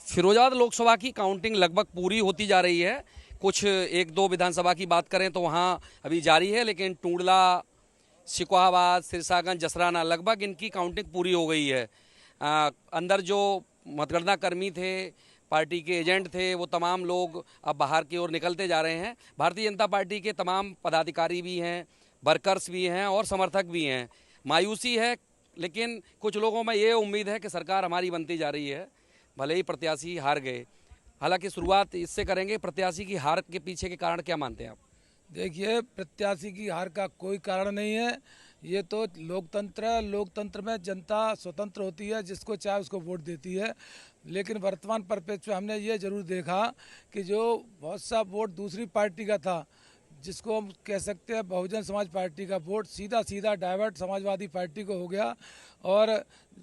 फिरोजाबाद लोकसभा की काउंटिंग लगभग पूरी होती जा रही है। कुछ एक दो विधानसभा की बात करें तो वहाँ अभी जारी है, लेकिन टूंडला, सिकोहाबाद, सिरसागंज, जसराना लगभग इनकी काउंटिंग पूरी हो गई है। अंदर जो मतगणना कर्मी थे, पार्टी के एजेंट थे, वो तमाम लोग अब बाहर की ओर निकलते जा रहे हैं। भारतीय जनता पार्टी के तमाम पदाधिकारी भी हैं, वर्कर्स भी हैं और समर्थक भी हैं। मायूसी है, लेकिन कुछ लोगों में ये उम्मीद है कि सरकार हमारी बनती जा रही है, भले ही प्रत्याशी हार गए। हालांकि शुरुआत इससे करेंगे, प्रत्याशी की हार के पीछे के कारण क्या मानते हैं आप? देखिए, प्रत्याशी की हार का कोई कारण नहीं है। ये तो लोकतंत्र है। लोकतंत्र में जनता स्वतंत्र होती है, जिसको चाहे उसको वोट देती है। लेकिन वर्तमान परिप्रेक्ष्य में हमने ये जरूर देखा कि जो बहुत सा वोट दूसरी पार्टी का था, जिसको हम कह सकते हैं बहुजन समाज पार्टी का वोट, सीधा सीधा डाइवर्ट समाजवादी पार्टी को हो गया। और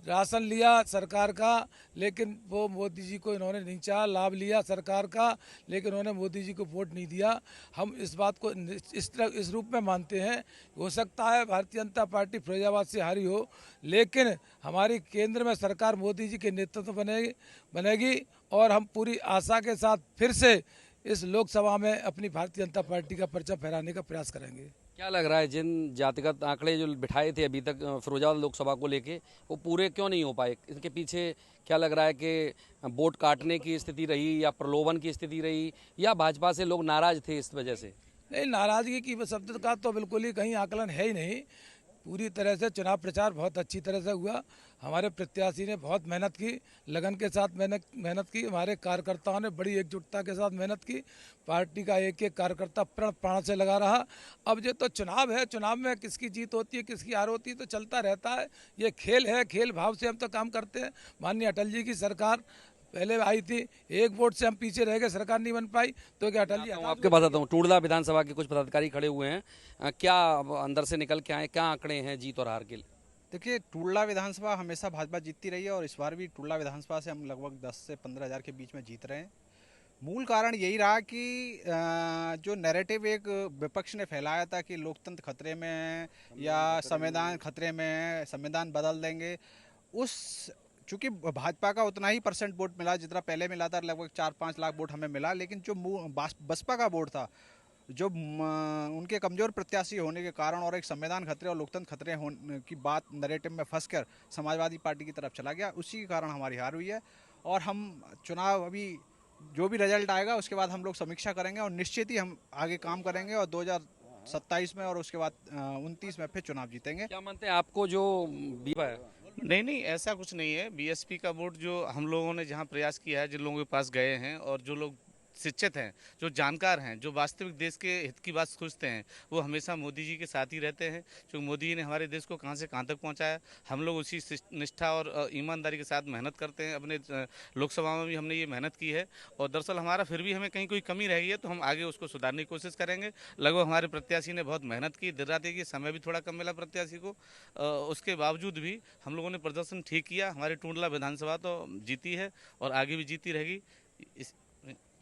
राशन लिया सरकार का, लेकिन वो मोदी जी को इन्होंने नहीं चाहा। लाभ लिया सरकार का, लेकिन उन्होंने मोदी जी को वोट नहीं दिया। हम इस बात को इस रूप में मानते हैं, हो सकता है भारतीय जनता पार्टी फिरोजाबाद से हारी हो, लेकिन हमारी केंद्र में सरकार मोदी जी के नेतृत्व बनेगी और हम पूरी आशा के साथ फिर से इस लोकसभा में अपनी भारतीय जनता पार्टी का परचम फहराने का प्रयास करेंगे। क्या लग रहा है, जिन जातिगत आंकड़े जो बिठाए थे अभी तक फिरोजाबाद लोकसभा को लेके, वो पूरे क्यों नहीं हो पाए? इनके पीछे क्या लग रहा है कि वोट काटने की स्थिति रही, या प्रलोभन की स्थिति रही, या भाजपा से लोग नाराज थे इस वजह से? नहीं, नाराजगी की शब्द का तो बिल्कुल ही कहीं आकलन है ही नहीं। पूरी तरह से चुनाव प्रचार बहुत अच्छी तरह से हुआ। हमारे प्रत्याशी ने बहुत मेहनत की, लगन के साथ मेहनत की। हमारे कार्यकर्ताओं ने बड़ी एकजुटता के साथ मेहनत की। पार्टी का एक एक कार्यकर्ता प्रण प्राण से लगा रहा। अब ये तो चुनाव है, चुनाव में किसकी जीत होती है, किसकी हार होती है, तो चलता रहता है। ये खेल है, खेल भाव से हम तो काम करते हैं। माननीय अटल जी की सरकार पहले आई थी, एक वोट से हम पीछे रह गए, सरकार नहीं बन पाई, तो क्या अटल जी आपके पास आता हूँ, टूंडला विधानसभा के कुछ पदाधिकारी खड़े हुए हैं। क्या अंदर से निकल के आए, क्या आंकड़े हैं जीत और हार के लिए? देखिए, टुंडला विधानसभा हमेशा भाजपा जीतती रही है और इस बार भी टुंडला विधानसभा से हम लगभग 10 से 15 हज़ार के बीच में जीत रहे हैं। मूल कारण यही रहा कि जो नैरेटिव एक विपक्ष ने फैलाया था कि लोकतंत्र खतरे में है या संविधान खतरे में है, संविधान बदल देंगे, उस चूंकि भाजपा का उतना ही परसेंट वोट मिला जितना पहले मिला था, लगभग 4-5 लाख वोट हमें मिला, लेकिन जो बसपा का वोट था, जो उनके कमजोर प्रत्याशी होने के कारण और एक संविधान खतरे और लोकतंत्र खतरे होने की बात नैरेटिव में फंसकर समाजवादी पार्टी की तरफ चला गया, उसी के कारण हमारी हार हुई है। और हम चुनाव अभी जो भी रिजल्ट आएगा उसके बाद हम लोग समीक्षा करेंगे और निश्चित ही हम आगे काम करेंगे और 2027 में और उसके बाद 29 में फिर चुनाव जीतेंगे। क्या मानते हैं, आपको जो बीवा है? नहीं नहीं, ऐसा कुछ नहीं है। बीएसपी का वोट जो हम लोगों ने जहां प्रयास किया है, जिन लोगों के पास गए हैं और जो लोग शिक्षित हैं, जो जानकार हैं, जो वास्तविक देश के हित की बात सोचते हैं, वो हमेशा मोदी जी के साथ ही रहते हैं। क्योंकि मोदी जी ने हमारे देश को कहां से कहां तक पहुंचाया, हम लोग उसी निष्ठा और ईमानदारी के साथ मेहनत करते हैं। अपने लोकसभा में भी हमने ये मेहनत की है और दरअसल हमारा फिर भी हमें कहीं कोई कमी रह गई है तो हम आगे उसको सुधारने की कोशिश करेंगे। लगभग हमारे प्रत्याशी ने बहुत मेहनत की, देर रात की, समय भी थोड़ा कम मिला प्रत्याशी को, उसके बावजूद भी हम लोगों ने प्रदर्शन ठीक किया। हमारी टुंडला विधानसभा तो जीती है और आगे भी जीती रहेगी,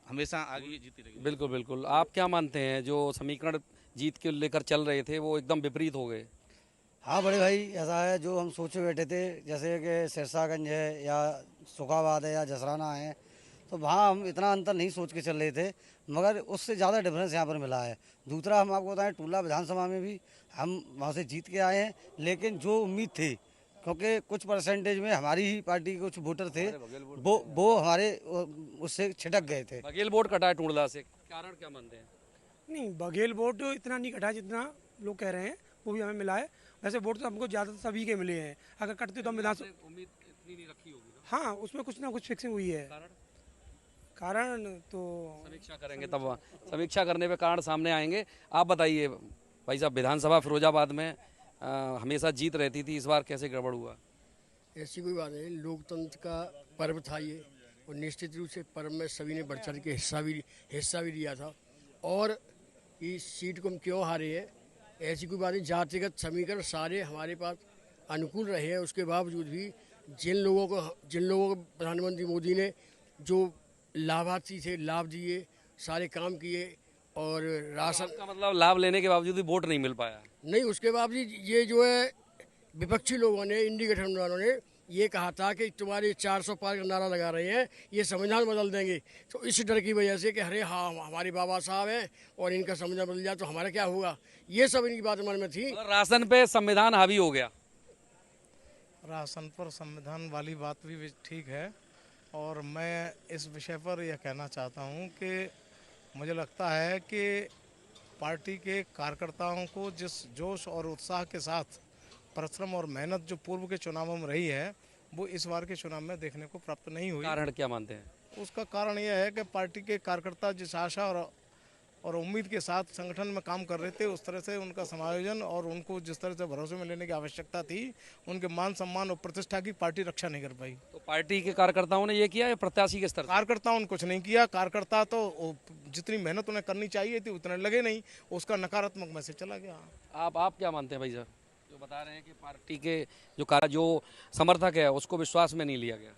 हमेशा आगे जीती रहेगी। बिल्कुल बिल्कुल। आप क्या मानते हैं, जो समीकरण जीत के लेकर चल रहे थे वो एकदम विपरीत हो गए? हाँ बड़े भाई, ऐसा है जो हम सोचे बैठे थे, जैसे कि सिरसागंज है या सुखाबाद है या जसराना है, तो वहाँ हम इतना अंतर नहीं सोच के चल रहे थे, मगर उससे ज़्यादा डिफरेंस यहाँ पर मिला है। दूसरा, हम आपको बताएं, टुंडला विधानसभा में भी हम वहाँ से जीत के आए हैं, लेकिन जो उम्मीद थी, क्योंकि कुछ परसेंटेज में हमारी ही पार्टी के कुछ वोटर थे, वो हमारे उससे छिटक गए थे। बघेल वोट कटा है टूंडला से, कारण क्या मानते हैं? नहीं, बघेल वोट इतना नहीं कटा जितना लोग कह रहे हैं, वो भी हमें मिला है। वैसे वोट तो हमको ज़्यादा सभी के मिले हैं। अगर कटते तो हम विधानसभा, उम्मीद इतनी नहीं रखी होगी ना? हाँ, उसमें कुछ ना कुछ फिक्सिंग हुई है। कारण तो समीक्षा करेंगे, तब समीक्षा करने पे कारण सामने आएंगे। आप बताइए भाई साहब, विधानसभा फिरोजाबाद में हमेशा जीत रहती थी, इस बार कैसे गड़बड़ हुआ? ऐसी कोई बात नहीं, लोकतंत्र का पर्व था ये, और निश्चित रूप से पर्व में सभी ने बढ़ चढ़ के हिस्सा भी लिया था। और इस सीट को हम क्यों हारे हैं, ऐसी कोई बात नहीं। जातिगत समीकरण सारे हमारे पास अनुकूल रहे हैं, उसके बावजूद भी जिन लोगों को प्रधानमंत्री मोदी ने जो लाभार्थी थे लाभ दिए, सारे काम किए, और राशन का मतलब लाभ लेने के बावजूद भी वोट नहीं मिल पाया? नहीं, उसके बावजूद ये जो है विपक्षी लोगों ने, इंडी गठबंधन वालों ने ये कहा था कि तुम्हारे 400 पार का नारा लगा रहे हैं, ये संविधान बदल देंगे। तो इस डर की वजह से कि अरे हाँ हमारे बाबा साहब हैं और इनका संविधान बदल जाए तो हमारा क्या होगा, ये सब इनकी बात मन में थी। मतलब राशन पे संविधान हावी हो गया। राशन पर संविधान वाली बात भी ठीक है, और मैं इस विषय पर यह कहना चाहता हूं कि मुझे लगता है कि पार्टी के कार्यकर्ताओं को जिस जोश और उत्साह के साथ परिश्रम और मेहनत जो पूर्व के चुनावों में रही है, वो इस बार के चुनाव में देखने को प्राप्त नहीं हुई। कारण क्या मानते हैं? उसका कारण यह है कि पार्टी के कार्यकर्ता जिस आशा और उम्मीद के साथ संगठन में काम कर रहे थे, उस तरह से उनका समायोजन और उनको जिस तरह से भरोसे में लेने की आवश्यकता थी, उनके मान सम्मान और प्रतिष्ठा की पार्टी रक्षा नहीं कर पाई। तो पार्टी के कार्यकर्ताओं ने ये किया या प्रत्याशी के स्तर से? कार्यकर्ताओं ने कुछ नहीं किया। कार्यकर्ता तो जितनी मेहनत उन्हें करनी चाहिए थी उतने लगे नहीं, उसका नकारात्मक मैसेज चला गया। आप क्या मानते हैं भाई साहब, जो बता रहे हैं कि पार्टी के जो समर्थक है उसको विश्वास में नहीं लिया गया?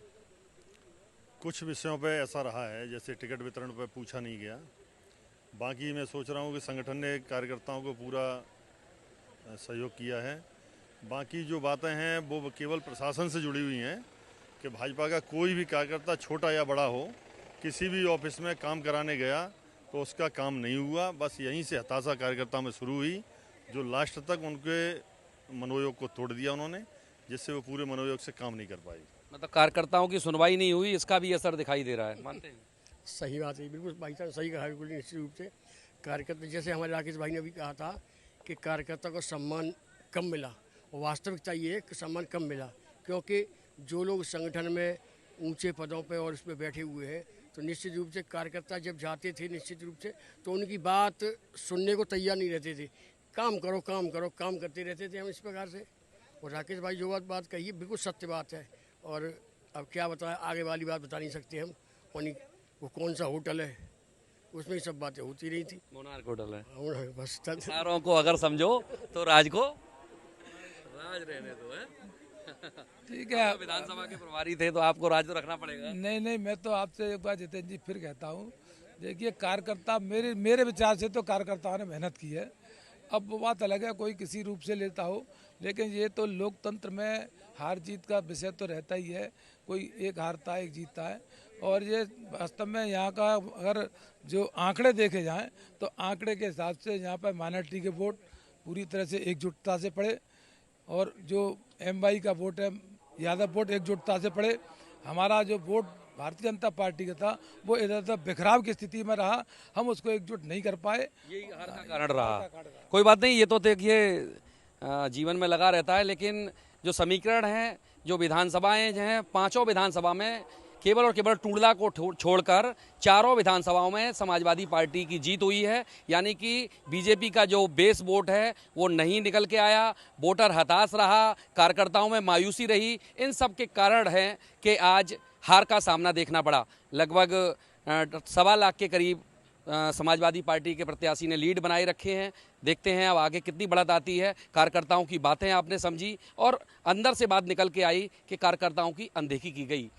कुछ विषयों पे ऐसा रहा है, जैसे टिकट वितरण पे पूछा नहीं गया। बाकी मैं सोच रहा हूँ कि संगठन ने कार्यकर्ताओं को पूरा सहयोग किया है। बाकी जो बातें हैं वो केवल प्रशासन से जुड़ी हुई हैं कि भाजपा का कोई भी कार्यकर्ता छोटा या बड़ा हो, किसी भी ऑफिस में काम कराने गया तो उसका काम नहीं हुआ। बस यहीं से हताशा कार्यकर्ता में शुरू हुई, जो लास्ट तक उनके मनोयोग को तोड़ दिया उन्होंने, जिससे वो पूरे मनोयोग से काम नहीं कर पाई। मतलब कार्यकर्ताओं की सुनवाई नहीं हुई, इसका भी असर दिखाई दे रहा है, मानते हैं? सही बात है, बिल्कुल भाई साहब सही कहा, बिल्कुल निश्चित रूप से। कार्यकर्ता जैसे हमारे राकेश भाई ने भी कहा था कि कार्यकर्ता को सम्मान कम मिला, और वास्तविकता ये है कि सम्मान कम मिला, क्योंकि जो लोग संगठन में ऊंचे पदों पे और उस पर बैठे हुए हैं, तो निश्चित रूप से कार्यकर्ता जब जाते थे निश्चित रूप से तो उनकी बात सुनने को तैयार नहीं रहते थे। काम करो काम करो, काम करते रहते थे हम इस प्रकार से। और राकेश भाई जो बात कही है बिल्कुल सत्य बात है। और अब क्या बताएं, आगे वाली बात बता नहीं सकते हम, उन्हीं वो कौन सा होटल है उसमें सब बातें होती रही थी। मोनार्क होटल है। और बस सारों को अगर समझो तो राज को राज रहने दो, है? ठीक है। आप विधानसभा के प्रभारी थे तो आपको राज तो रखना पड़ेगा। नहीं, मैं तो आपसे एक बार जितेंद्र जी फिर कहता हूँ, देखिए कार्यकर्ता मेरे विचार से तो कार्यकर्ताओं ने मेहनत की है। अब वो बात अलग है कोई किसी रूप से लेता हो, लेकिन ये तो लोकतंत्र में हार जीत का विषय तो रहता ही है, कोई एक हारता है एक जीतता है। और ये वास्तव में यहाँ का अगर जो आंकड़े देखे जाएं तो आंकड़े के हिसाब से यहाँ पर माइनॉरिटी के वोट पूरी तरह से एकजुटता से पड़े, और जो एमवाई का वोट है यादव वोट एकजुटता से पड़े। हमारा जो वोट भारतीय जनता पार्टी का था वो इधर उधर बिखराव की स्थिति में रहा, हम उसको एकजुट नहीं कर पाए, यही हार का कारण रहा। कोई बात नहीं, ये तो देखिए जीवन में लगा रहता है, लेकिन जो समीकरण है, जो विधानसभाएं हैं, 5 विधानसभा में केवल और केवल टुंडला को छोड़कर 4 विधानसभाओं में समाजवादी पार्टी की जीत हुई है। यानी कि बीजेपी का जो बेस वोट है वो नहीं निकल के आया, वोटर हताश रहा, कार्यकर्ताओं में मायूसी रही। इन सब के कारण है कि आज हार का सामना देखना पड़ा। लगभग 1.25 लाख के करीब समाजवादी पार्टी के प्रत्याशी ने लीड बनाए रखे हैं। देखते हैं अब आगे कितनी बढ़त आती है। कार्यकर्ताओं की बातें आपने समझी और अंदर से बात निकल के आई कि कार्यकर्ताओं की अनदेखी की गई।